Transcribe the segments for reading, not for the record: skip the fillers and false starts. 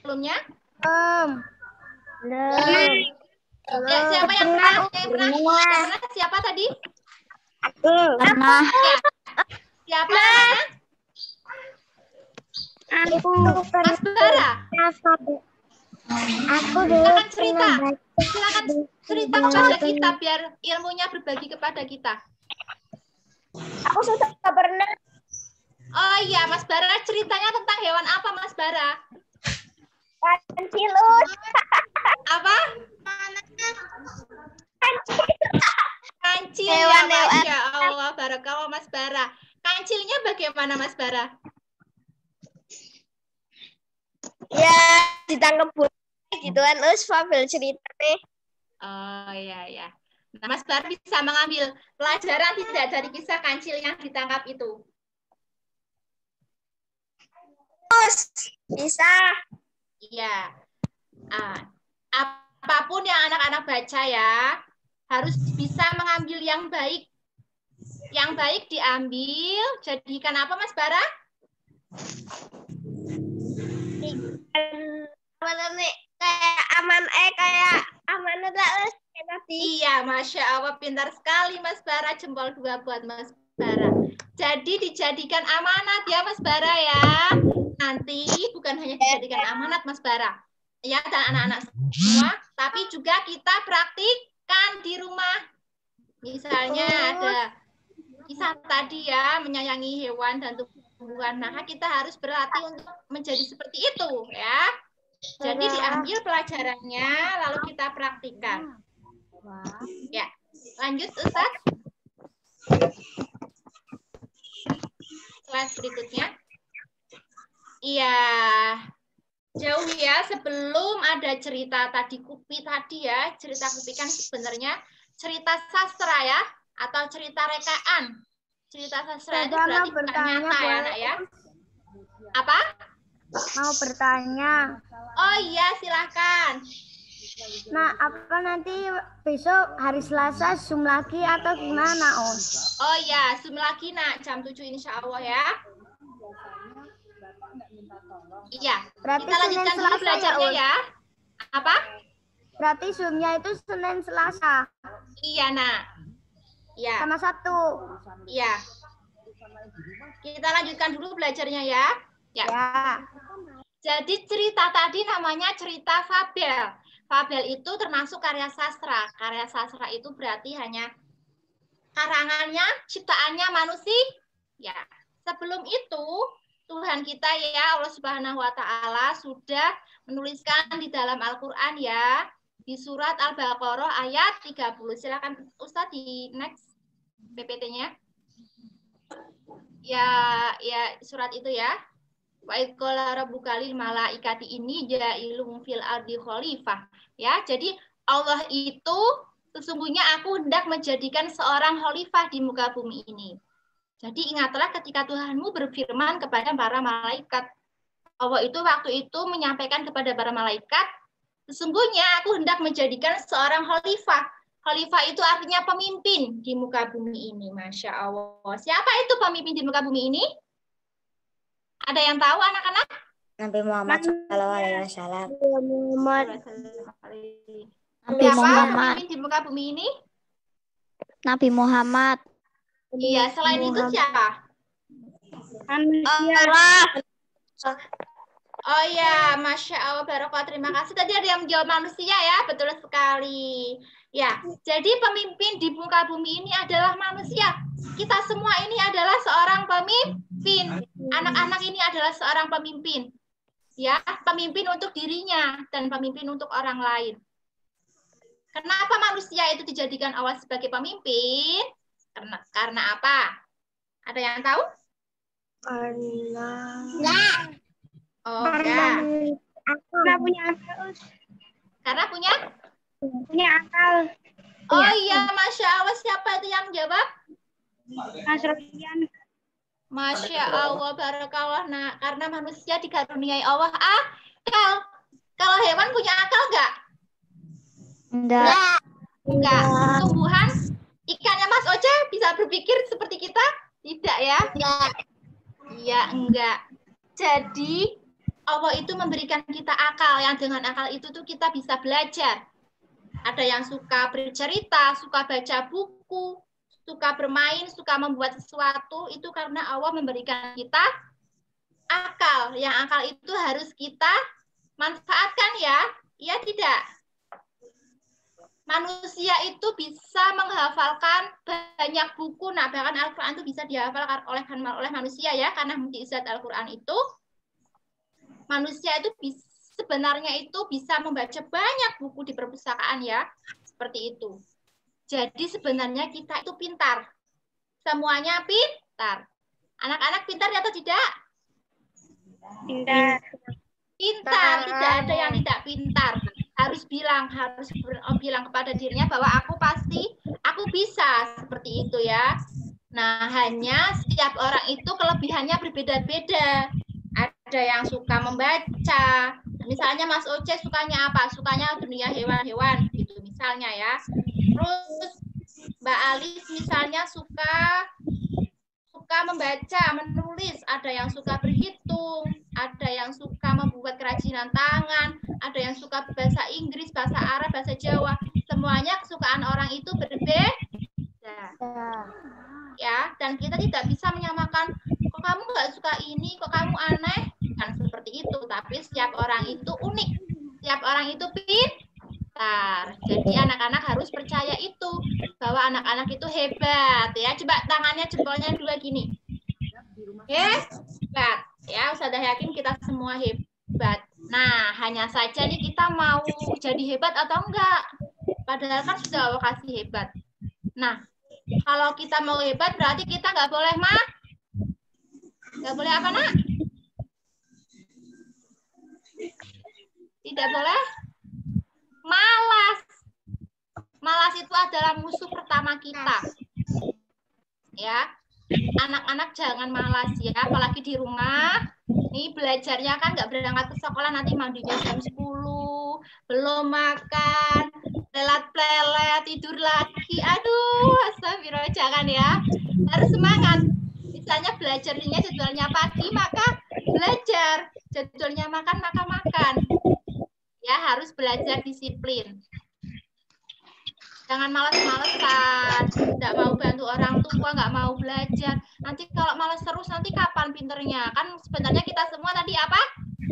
sebelumnya? Belum. Ya, siapa yang pernah? Yang pernah siapa tadi? Aku. Pernah. Ya. Siapa namanya? Aku. Mas Bara. Aku dulu Silakan cerita. pernah Silakan cerita kepada kita biar ilmunya berbagi kepada kita. Aku sudah pernah. Oh iya, Mas Bara, ceritanya tentang hewan apa, Mas Bara? Kancilus. Apa? Kancil ya, Masya Allah, barakallah Mas Bara. Kancilnya bagaimana, Mas Bara? Ya, ditangkap gitu kan. Fabel cerita nih. Oh iya, ya. Nah, Mas Bara bisa mengambil pelajaran tidak dari kisah kancil yang ditangkap itu? Bisa. Iya. Apapun yang anak-anak baca ya, harus bisa mengambil yang baik. Yang baik diambil, jadikan apa, Mas Bara? Kayak amanah lah. Iya, Masya Allah, pintar sekali Mas Bara. Jempol 2 buat Mas Bara. Jadi dijadikan amanat ya Mas Bara ya. Nanti bukan hanya dijadikan amanat Mas Bara. Ya, dan anak-anak semua, tapi juga kita praktikkan di rumah. Misalnya ada kisah tadi ya, menyayangi hewan dan tumbuhan. Maka kita harus berlatih untuk menjadi seperti itu ya. Jadi diambil pelajarannya, lalu kita praktikkan. Ya, lanjut Ustaz. Slide berikutnya. Iya, jauh ya sebelum ada cerita tadi Kupi tadi ya. Cerita Kupi kan sebenarnya cerita sastra ya, atau cerita rekaan. Cerita sastra itu berarti bukan nyata ya, Nak ya. Apa? Mau bertanya. Oh iya, silahkan. Nah, apa nanti besok hari Selasa Zoom lagi atau gimana, Om? Oh ya, Zoom lagi nak jam 7 insya Allah ya. Iya, Berarti kita lanjutkan dulu belajarnya ya. Apa? Berarti Zoom-nya itu Senin Selasa. Iya nak. Iya. Sama Sabtu. Iya. Kita lanjutkan dulu belajarnya ya. Ya. Jadi cerita tadi namanya cerita fabel. Fabel itu termasuk karya sastra. Karya sastra itu berarti hanya karangannya, ciptaannya manusia. Ya. Sebelum itu, Tuhan kita ya Allah Subhanahu wa taala sudah menuliskan di dalam Al-Qur'an ya, di surat Al-Baqarah ayat 30. Silakan Ustaz di next PPT-nya. Ya surat itu ya. Wa iqala rabbuka lil malaikati inni ja'ilun fil ardi khalifah. Ya, jadi Allah itu sesungguhnya aku hendak menjadikan seorang khalifah di muka bumi ini. Jadi ingatlah ketika Tuhanmu berfirman kepada para malaikat. Allah itu waktu itu menyampaikan kepada para malaikat, sesungguhnya aku hendak menjadikan seorang khalifah. Khalifah itu artinya pemimpin di muka bumi ini. Masya Allah. Siapa itu pemimpin di muka bumi ini? Ada yang tahu anak-anak? Nabi Muhammad Shallallahu Alaihi Wasallam. Nabi Siapa Muhammad. pemimpin di muka bumi ini? Nabi Muhammad. Iya, selain itu siapa? Allah. Oh ya, Masya Allah, Barokallah, terima kasih. Tadi ada yang menjawab manusia ya, betul sekali. Ya, jadi pemimpin di muka bumi ini adalah manusia. Kita semua ini adalah seorang pemimpin. Anak-anak ini adalah seorang pemimpin. Ya, pemimpin untuk dirinya dan pemimpin untuk orang lain. Kenapa manusia itu dijadikan Allah sebagai pemimpin? Karena apa? Ada yang tahu? Karena punya akal. Karena punya? Punya akal. Oh iya, Masya Allah. Siapa itu yang jawab? Mas Rofian. Masya Allah, barakallah. Nah, karena manusia dikaruniai Allah akal. Kalau hewan punya akal nggak? Enggak. Enggak. Tumbuhan, ikannya Mas Oce bisa berpikir seperti kita? Tidak ya? Iya, enggak. Jadi, Allah itu memberikan kita akal, yang dengan akal itu tuh kita bisa belajar. Ada yang suka bercerita, suka baca buku, suka bermain, suka membuat sesuatu, itu karena Allah memberikan kita akal. Yang akal itu harus kita manfaatkan ya. Iya tidak? Manusia itu bisa menghafalkan banyak buku. Nah, bahkan Al-Quran itu bisa dihafal oleh manusia ya, karena mukjizat Al-Quran itu. Manusia itu sebenarnya itu bisa membaca banyak buku di perpustakaan ya, seperti itu. Jadi sebenarnya kita itu pintar. Semuanya pintar. Anak-anak pintar atau tidak? Pintar. Pintar, tidak ada yang tidak pintar. Harus bilang kepada dirinya bahwa aku bisa, seperti itu ya. Nah, hanya setiap orang itu kelebihannya berbeda-beda. Ada yang suka membaca. Misalnya Mas Oce sukanya apa? Sukanya dunia hewan-hewan gitu misalnya ya. Terus Mbak Alis misalnya suka membaca, menulis, ada yang suka berhitung, ada yang suka membuat kerajinan tangan, ada yang suka bahasa Inggris, bahasa Arab, bahasa Jawa. Semuanya kesukaan orang itu berbeda. Ya, dan kita tidak bisa menyamakan, kok kamu nggak suka ini, kok kamu aneh, kan seperti itu. Tapi setiap orang itu unik, setiap orang itu pintar. Jadi anak-anak harus percaya itu, bahwa anak-anak itu hebat ya. Coba tangannya, jempolnya dua gini. Hebat ya, Ustazah yakin kita semua hebat. Nah, hanya saja nih kita mau jadi hebat atau enggak. Padahal kan sudah Allah kasih hebat. Nah, kalau kita mau hebat berarti kita nggak boleh nggak boleh apa nak? Tidak boleh malas. Malas itu adalah musuh pertama kita. Ya, anak-anak jangan malas ya, apalagi di rumah. Nih belajarnya kan nggak berangkat ke sekolah, nanti mandinya jam 10, belum makan, lelet-lelet, tidur lagi. Aduh, astagfirullah, jangan ya. Harus semangat. Misalnya belajarnya jadwalnya pagi, maka belajar. Jadwalnya makan, maka makan. Ya, harus belajar disiplin. Jangan malas-malesan, tidak mau bantu orang tua, nggak mau belajar. Nanti kalau malas terus, nanti kapan pinternya? Kan sebenarnya kita semua tadi apa?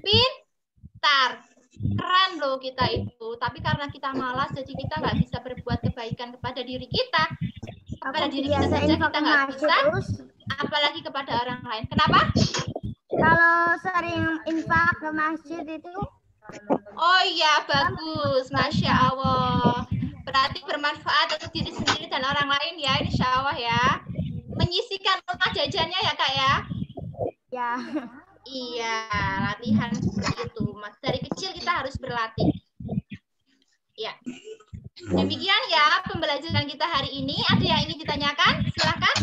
Pintar. Keren loh kita itu. Tapi karena kita malas, jadi kita nggak bisa berbuat kebaikan kepada diri kita. Kepada diri kita saja kita nggak bisa, apalagi kepada orang lain. Kenapa? Kalau sering infak ke masjid itu. Oh iya, bagus. Masya Allah. Berarti bermanfaat untuk diri sendiri dan orang lain ya, insya Allah ya. Menyisihkan rumah jajannya ya kak ya? Ya. Iya, latihan seperti itu. Mas, dari kecil kita harus berlatih. Ya. Demikian ya pembelajaran kita hari ini. Ada yang ingin ditanyakan? Silakan.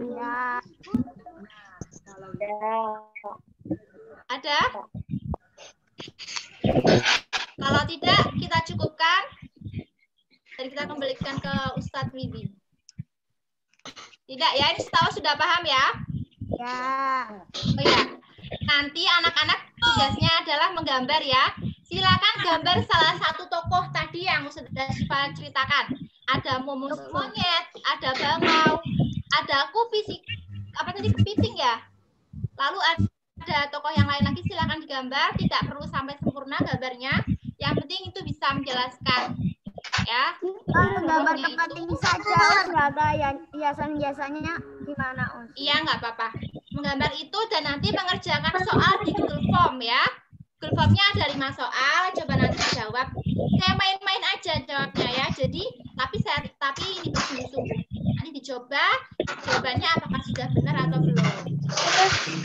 Ya. Ada? Kalau tidak, kita cukupkan. Dan kita kembalikan ke Ustadz Widi. Tidak ya, ini setahu sudah paham ya? Ya. Oh ya, nanti anak-anak tugasnya adalah menggambar ya. Silakan gambar salah satu tokoh tadi yang sudah Syifa ceritakan. Ada monyet, ada bangau, ada kepiting ya. Lalu ada tokoh yang lain lagi, silakan digambar. Tidak perlu sampai sempurna gambarnya. Yang penting itu bisa menjelaskan. Ya. Gambar kepiting saja, nggak ada yang hiasan-hiasannya gimana, Uns? Iya, nggak apa-apa. Menggambar itu dan nanti mengerjakan soal di Google Form ya. Google Form-nya ada 5 soal, coba nanti dijawab. Kayak main-main aja jawabnya ya. Jadi, tapi ini bersungguh-sungguh. Nanti dicoba, jawabannya apakah sudah benar atau belum.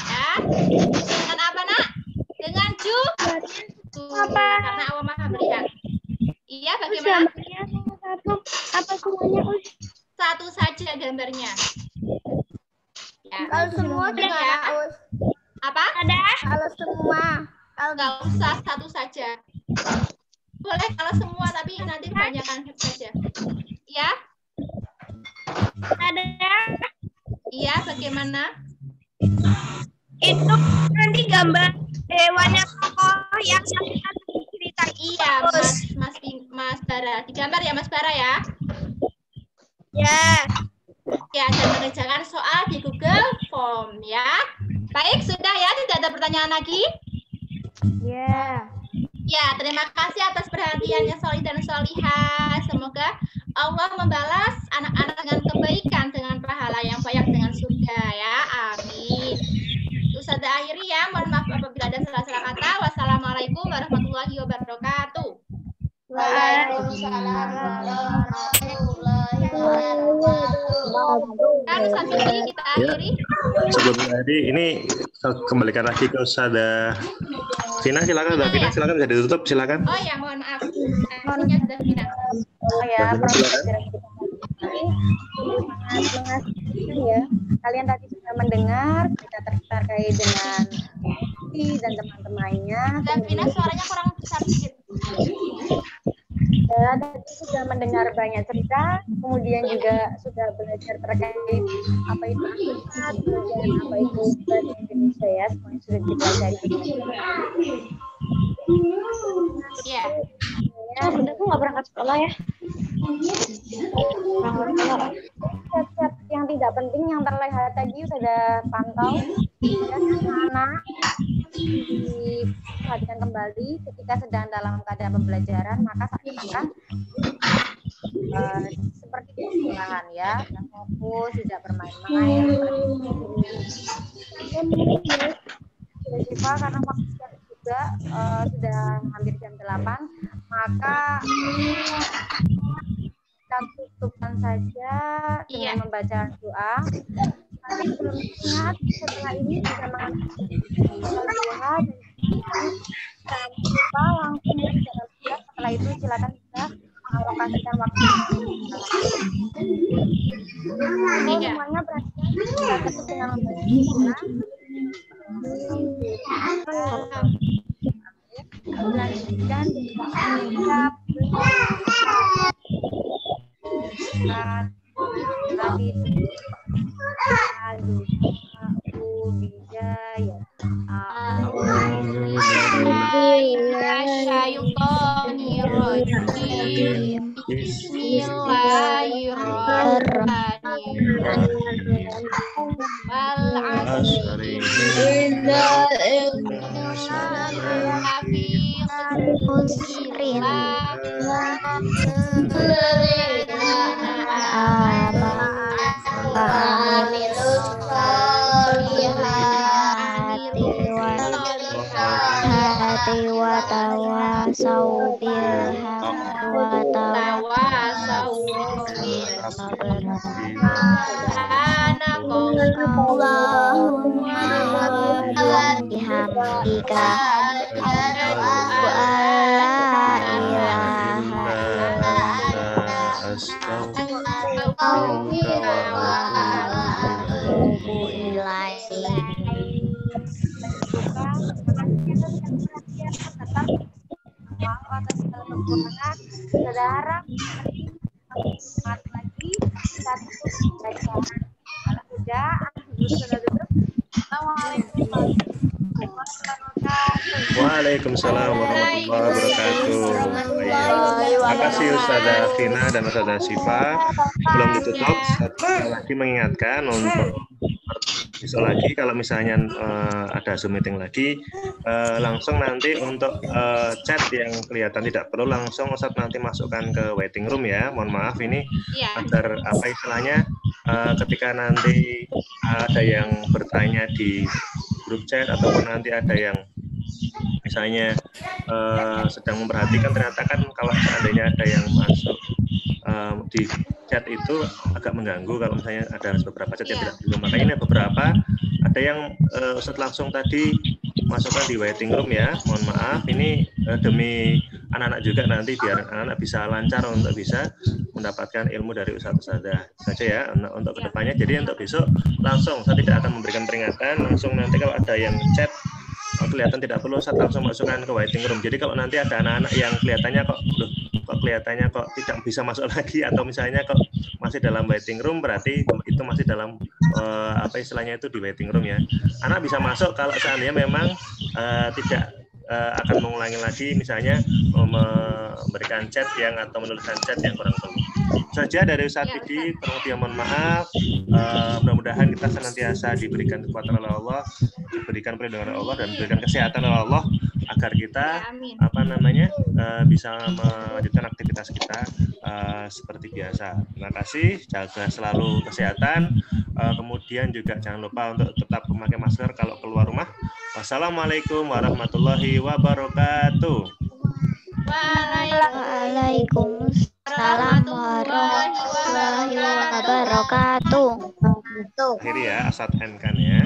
Ya. Dengan apa, Nak? Dengan karena Allah Maha melihat. Iya, bagaimana? Apa semuanya, Us? Satu saja gambarnya. Ya. Kalau semua gimana, Ya. Us? Apa? Ada? Kalau semua. Nggak usah, satu saja. Boleh kalau semua, tapi nanti kebanyakan saja. Ya? Ada? Iya, bagaimana? Itu nanti gambar hewannya tokoh yang Safina cerita. Iya, Mas Bara. Digambar ya, Mas Bara ya? Ya. Ya, dan mengerjakan soal di Google Form ya. Baik, sudah ya, tidak ada pertanyaan lagi? Ya. Ya, terima kasih atas perhatiannya Soli dan Solihah. Semoga Allah membalas anak-anak dengan kebaikan, dengan pahala yang banyak, dengan surga ya. Amin. Ustazah akhiri ya, mohon maaf apabila ada salah-salah kata. Wassalamualaikum warahmatullahi wabarakatuh. Waalaikumsalam warahmatullahi wabarakatuh. Kan Ustaz Fikri kita akhiri. Sebelum tadi ini kembalikan lagi ke Ustazah Vina, silakan Ustazah Vina, silakan bisa ditutup, silakan. Oh ya, mohon maaf. Akhirnya sudah Vina. Oh ya, ya. Kalian tadi sudah mendengar kita terkait dengan dan teman-temannya. Dan Vina suaranya kurang besar sedikit. Ya, tadi sudah mendengar banyak cerita, kemudian juga sudah belajar terkait apa itu Al-Quran, kemudian apa itu bahasa Indonesia ya, semuanya sudah dipelajari. Iya. Ya, bunda tuh nggak berangkat sekolah ya. Chat-chat yang tidak penting yang terlihat tadi sudah pantau dan anak-anak diperhatikan kembali ketika sedang dalam keadaan pembelajaran, maka seakan-akan seperti kesalahan ya, tidak fokus, tidak bermain-main seperti itu. Karena waktu juga sudah hampir jam 8, maka kita tutupkan saja dengan membaca doa. Nanti sebelum ingat, setelah ini bisa mengajukan doa dan jangan lupa langsung jangan siap. Setelah itu silakan kita mengalokasikan waktu. Semuanya berarti kita tutup dengan membaca doa. Lanjutkan dengan Waalaikumsalam warahmatullahi wabarakatuh. Terima kasih Ustazah Vina dan Ustazah Syifa. Belum ditutup, saya lagi mengingatkan untuk besok lagi kalau misalnya ada Zoom meeting lagi, langsung nanti untuk chat yang kelihatan tidak perlu langsung Ustaz nanti masukkan ke waiting room ya. Mohon maaf ini agar apa istilahnya ketika nanti ada yang bertanya di grup chat ataupun nanti ada yang misalnya sedang memperhatikan, ternyata kan kalau seandainya ada yang masuk di chat itu agak mengganggu kalau misalnya ada beberapa chat yang tidak perlu. Makanya ini beberapa ada yang Ustaz langsung tadi masukkan di waiting room ya. Mohon maaf ini demi anak-anak juga nanti biar anak-anak bisa lancar untuk bisa mendapatkan ilmu dari Ustaz-Ustazah saja ya untuk kedepannya. Jadi untuk besok langsung saya tidak akan memberikan peringatan, langsung nanti kalau ada yang chat kelihatan tidak perlu Ustaz langsung masukkan ke waiting room. Jadi kalau nanti ada anak-anak yang kelihatannya kok tidak bisa masuk lagi, atau misalnya kok masih dalam waiting room, berarti itu masih dalam apa istilahnya itu di waiting room ya. Anak bisa masuk kalau seandainya memang tidak akan mengulangi lagi, misalnya memberikan chat yang atau menuliskan chat yang kurang perlu. Saja dari Ustaz Didi, kurang lebih mohon maaf. Mudah-mudahan kita senantiasa diberikan kekuatan oleh Allah, diberikan perlindungan oleh Allah, dan diberikan kesehatan oleh Allah, agar kita bisa melanjutkan aktivitas kita seperti biasa. Terima kasih, jaga selalu kesehatan. Kemudian juga jangan lupa untuk tetap memakai masker kalau keluar rumah. Wassalamualaikum warahmatullahi wabarakatuh. Waalaikumsalam warahmatullahi wabarakatuh. Akhiri ya, Asad N kan ya.